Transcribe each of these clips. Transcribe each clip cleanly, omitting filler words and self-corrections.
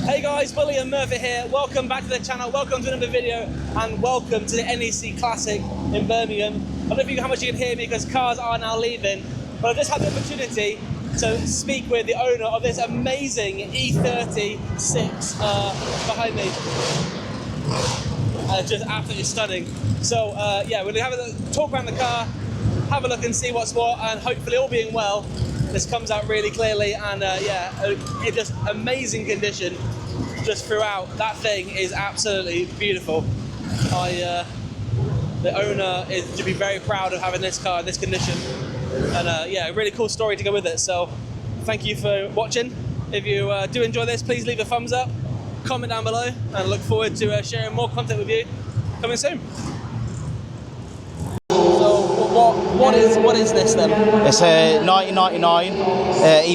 Hey guys, Willie and Murphy here. Welcome back to the channel, welcome to another video, and welcome to the NEC Classic in Birmingham. I don't know how much you can hear me because cars are now leaving, but I've just had the opportunity to speak with the owner of this amazing E36 behind me. Just absolutely stunning. So yeah, we'll have a talk around the car, have a look and see what's what, and hopefully all being well, this comes out really clearly, and yeah, it's just amazing condition just throughout. That thing is absolutely beautiful. The owner is to be very proud of having this car in this condition, and yeah, a really cool story to go with it. So thank you for watching. If you do enjoy this, please leave a thumbs up, comment down below, and I look forward to sharing more content with you coming soon. What is this then? It's a 1999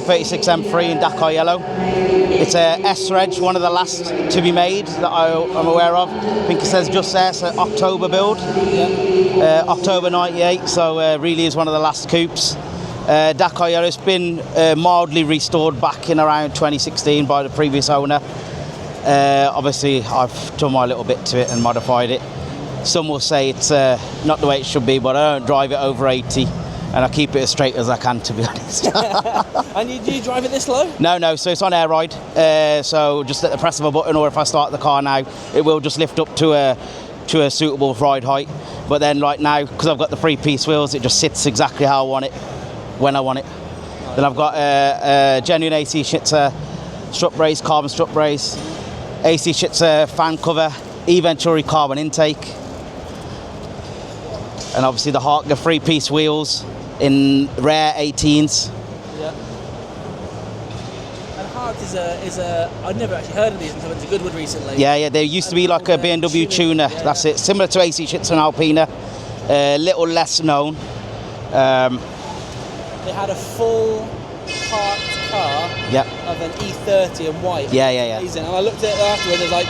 E36 M3 in Dakar Yellow. It's a S-Reg, one of the last to be made that I'm aware of. I think it says just there, it's an October build, yeah. October 98, so really is one of the last coupes. Dakar Yellow has been mildly restored back in around 2016 by the previous owner. Obviously I've done my little bit to it and modified it. Some will say it's not the way it should be, but I don't drive it over 80, and I keep it as straight as I can, to be honest. And do you drive it this low? No, so it's on air ride, so just at the press of a button, or if I start the car now, it will just lift up to a suitable ride height. But then right now, because I've got the 3-piece wheels, it just sits exactly how I want it, when I want it. Oh, then I've got a genuine AC Schitzer strut brace, carbon strut brace, AC Schitzer fan cover, E-Venturi carbon intake, and obviously the 3-piece wheels in rare 18s. Yeah. And Hart is I'd never actually heard of these until I went to Goodwood recently. Yeah, there used to be like a BMW tuner, yeah. That's it, similar to AC Schitzer and Alpina, a little less known. They had a full parked car, yep, of an E30 in white. Yeah. Amazing. And I looked at it afterwards, it was like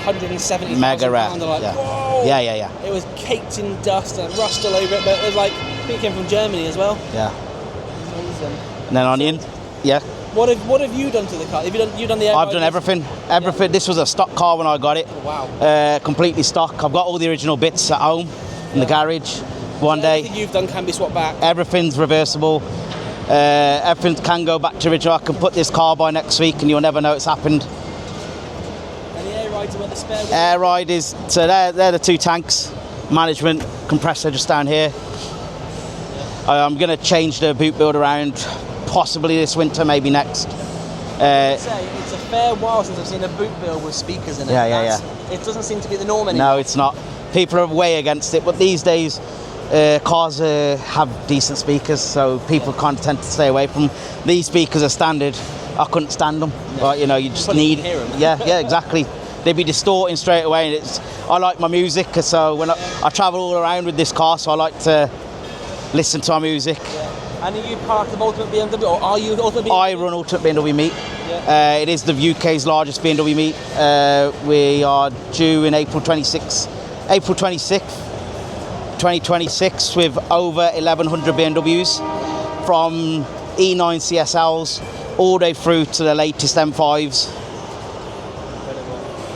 170,000 mega rare. pounds. Like, yeah. Whoa! Yeah. It was caked in dust and rust all over it, but it was like, I think it came from Germany as well. Yeah. Amazing. And then on the end, yeah. What have you done to the car? Have you done the air I've done everything. Yeah. This was a stock car when I got it. Oh, wow. Completely stock. I've got all the original bits at home in the garage. One day. Everything you've done can be swapped back. Everything's reversible. Everything can go back to original. I can put this car by next week and you'll never know it's happened. And the air ride's where the spare wheel? Air ride is, so they're the 2 tanks. Management, compressor just down here. Yeah. I'm going to change the boot build around, possibly this winter, maybe next. It's a fair while since I've seen a boot build with speakers in it. Yeah. It doesn't seem to be the norm anymore. No, it's not. People are way against it, but these days cars have decent speakers, so people kind of tend to stay away from them. These speakers are standard. I couldn't stand them, but you know, you just need. Hear them. Yeah, exactly. They'd be distorting straight away, and I like my music, so when I travel all around with this car, so I like to listen to my music. Yeah. And are you part of Ultimate BMW, or are you Ultimate BMW? I run Ultimate BMW Meet. Yeah. It is the UK's largest BMW Meet. We are due in April 26th, 2026, with over 1,100 BMWs, from E9 CSLs all the way through to the latest M5s.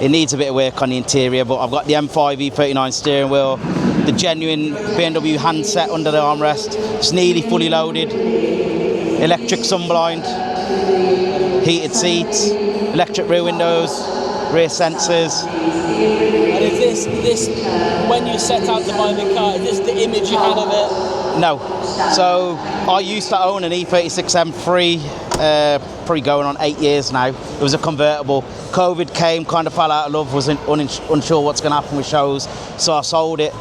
It needs a bit of work on the interior, but I've got the M5 E39 steering wheel, the genuine BMW handset under the armrest. It's nearly fully loaded. Electric sunblind, heated seats, electric rear windows, rear sensors. And is this when you set out to buy the car, is this the image you had of it? No. So I used to own an E36 M3, probably going on 8 years now. It was a convertible. COVID came, kind of fell out of love, was unsure what's going to happen with shows, so I sold it.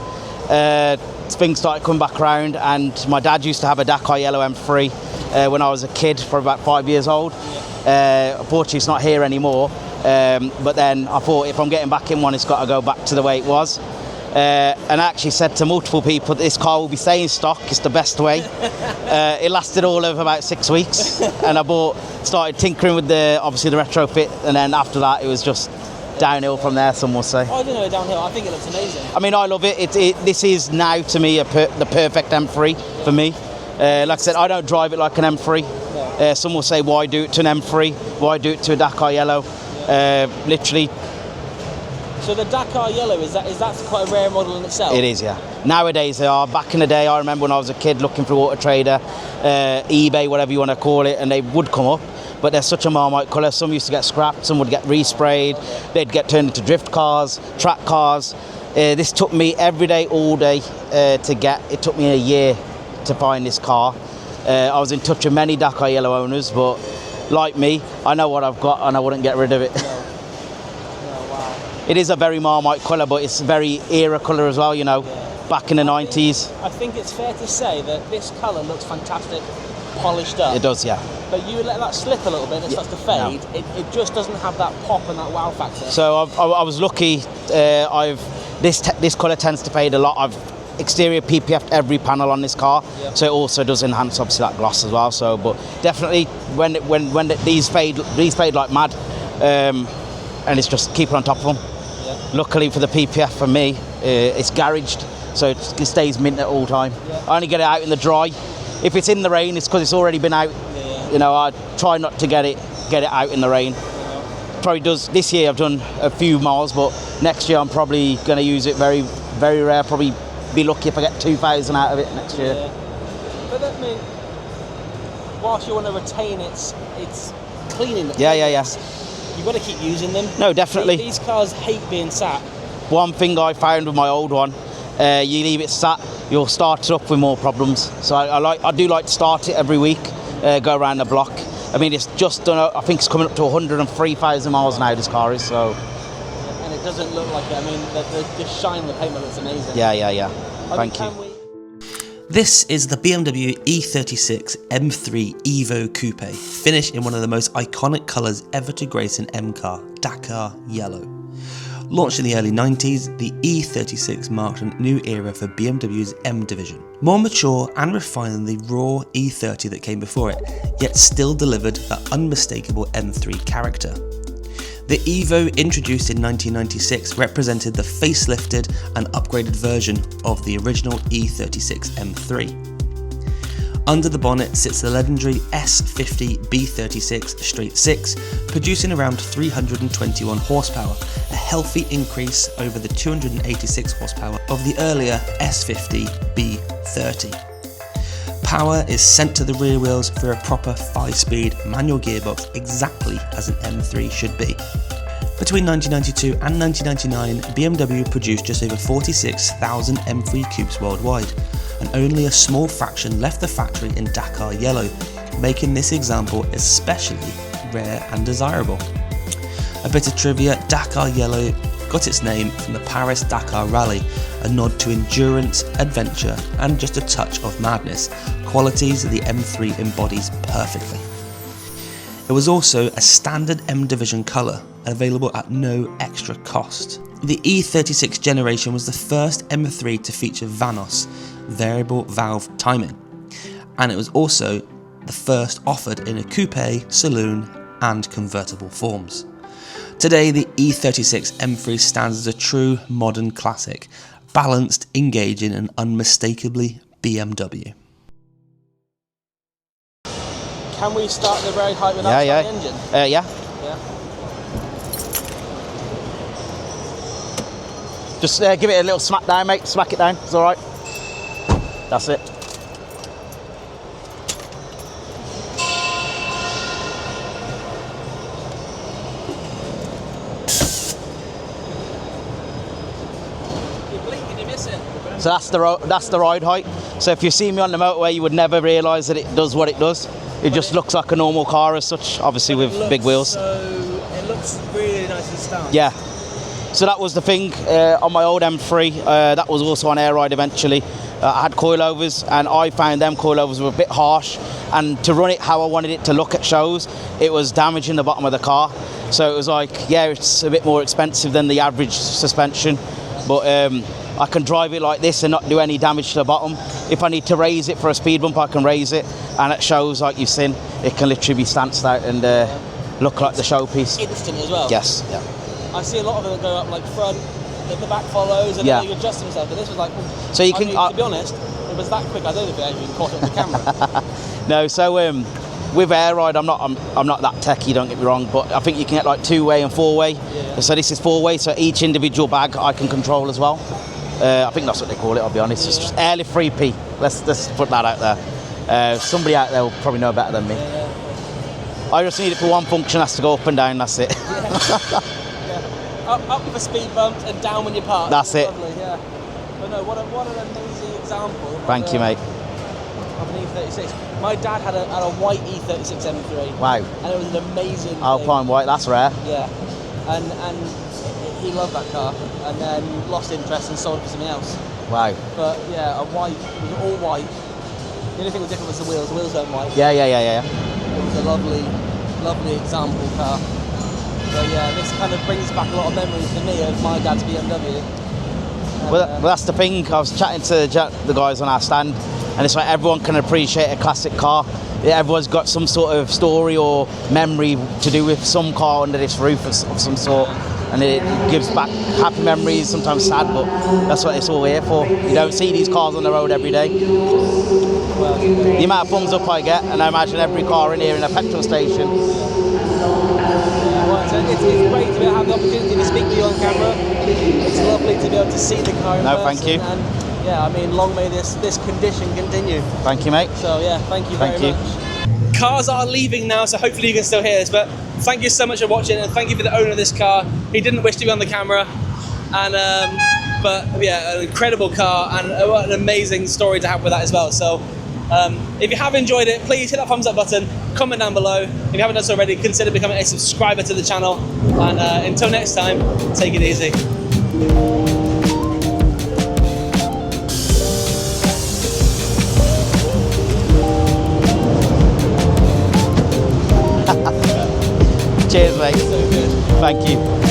Things started coming back around, and my dad used to have a Dakar Yellow M3 when I was a kid, for about 5 years old. Unfortunately, it's not here anymore. But then I thought, if I'm getting back in one, it's got to go back to the way it was. And I actually said to multiple people that this car will be staying stock, it's the best way. It lasted all of about 6 weeks, and I started tinkering with obviously the retrofit, and then after that it was just downhill from there, some will say. Oh, I didn't know downhill. I think it looks amazing. I mean, I love it. This is now to me the perfect M3 for me. Like I said, I don't drive it like an M3. No. Some will say, why do it to an M3? Why do it to a Dakar Yellow? Literally. So the Dakar Yellow, is that quite a rare model in itself? It is, yeah. Nowadays they are. Back in the day, I remember when I was a kid looking for Auto Trader, eBay, whatever you want to call it, and they would come up. But they're such a Marmite colour. Some used to get scrapped, some would get resprayed. They'd get turned into drift cars, track cars. This took me every day, all day to get. It took me a year to find this car. I was in touch with many Dakar Yellow owners, but like me, I know what I've got and I wouldn't get rid of it. It is a very Marmite colour, but it's a very era colour as well, you know, back in the 90s. I think it's fair to say that this colour looks fantastic, polished up. It does, yeah. But you let that slip a little bit and it starts to fade, no. It just doesn't have that pop and that wow factor. So I was lucky, this colour tends to fade a lot. I've exterior PPF'd every panel on this car, so it also does enhance obviously that gloss as well. So, but definitely when these fade like mad, and it's just keeping on top of them. Luckily for the PPF, for me, it's garaged, so it stays mint at all time. I only get it out in the dry. If it's in the rain, it's because it's already been out. You know, I try not to get it out in the rain. Probably does this year. I've done a few miles, but next year I'm probably going to use it very, very rare. Probably be lucky if I get 2,000 out of it next year. But that means, whilst you want to retain its cleaning, you've got to keep using them. No, definitely. These cars hate being sat. One thing I found with my old one, you leave it sat, you'll start it up with more problems. So I do like to start it every week, go around the block. I mean, it's just done. I think it's coming up to 103,000 miles now. This car is so. And it doesn't look like it. I mean, the shine of the paint looks amazing. Yeah. Thank you. This is the BMW E36 M3 Evo Coupe, finished in one of the most iconic colours ever to grace an M car, Dakar Yellow. Launched in the early 90s, the E36 marked a new era for BMW's M division. More mature and refined than the raw E30 that came before it, yet still delivered that unmistakable M3 character. The Evo, introduced in 1996, represented the facelifted and upgraded version of the original E36 M3. Under the bonnet sits the legendary S50 B36 Straight 6, producing around 321 horsepower, a healthy increase over the 286 horsepower of the earlier S50 B30. Power is sent to the rear wheels through a proper 5-speed manual gearbox, exactly as an M3 should be. Between 1992 and 1999, BMW produced just over 46,000 M3 Coupes worldwide, and only a small fraction left the factory in Dakar Yellow, making this example especially rare and desirable. A bit of trivia: Dakar Yellow got its name from the Paris-Dakar Rally, a nod to endurance, adventure, and just a touch of madness, qualities the M3 embodies perfectly. It was also a standard M division colour, available at no extra cost. The E36 generation was the first M3 to feature VANOS, variable valve timing, and it was also the first offered in a coupe, saloon, and convertible forms. Today, the E36 M3 stands as a true modern classic, balanced, engaging, and unmistakably BMW. Can we start the road height without the engine? Yeah. Just give it a little smack down, mate. Smack it down. It's all right. That's it. You blink and you miss it. So that's the ride height. So if you see me on the motorway, you would never realise that it does what it does. It just looks like a normal car as such, obviously with big wheels. It looks really nice and stand. Yeah. So that was the thing on my old M3. That was also on air ride eventually. I had coilovers, and I found them coilovers were a bit harsh. And to run it how I wanted it to look at shows, it was damaging the bottom of the car. So it was like, yeah, it's a bit more expensive than the average suspension, but I can drive it like this and not do any damage to the bottom. If I need to raise it for a speed bump, I can raise it. And at shows like you've seen, it can literally be stanced out and look like the showpiece. Instant as well. Yes. Yeah. I see a lot of them that go up like front, the back follows, and then you adjust themselves. But this was like, so you can. To be honest, it was that quick. I don't know if it actually caught it on the camera. No, so with air ride, I'm not that techie, don't get me wrong, but I think you can get like 2-way and 4-way. Yeah. So this is 4-way, so each individual bag I can control as well. I think that's what they call it, I'll be honest. It's just airlift 3P. Let's put that out there. Somebody out there will probably know better than me. I just need it for one function, has to go up and down, that's it. Up for speed bumps and down when you park. That's it. Lovely, yeah. But no, what an amazing example. Thank you, mate. Of an E36. My dad had a white E36 M3. Wow. And it was an amazing Alpine white, that's rare. Yeah. And he loved that car, and then lost interest and sold it for something else. Wow. But yeah, it was all white. The only thing that was different was the wheels. The wheels weren't white. Yeah. It was a lovely example car. So yeah, this kind of brings back a lot of memories for me of my dad's BMW. And, Well, that's the thing. I was chatting to the guys on our stand, and it's like everyone can appreciate a classic car. Yeah, everyone's got some sort of story or memory to do with some car under this roof of some sort, and it gives back happy memories, sometimes sad, but that's what it's all here for. You don't see these cars on the road every day. The amount of thumbs up I get, and I imagine every car in here in a petrol station. It's great to be able to have the opportunity to speak to you on camera. It's lovely to be able to see the car in person. Thank you. And yeah, I mean, long may this condition continue. Thank you, mate. So yeah, thank you very much. Cars are leaving now, so hopefully you can still hear this, but thank you so much for watching, and thank you for the owner of this car. He didn't wish to be on the camera, and but yeah, an incredible car, and what an amazing story to have with that as well. So if you have enjoyed it, please hit that thumbs up button, comment down below. If you haven't done so already, consider becoming a subscriber to the channel, and until next time, take it easy. Cheers, mate. So good. Thank you.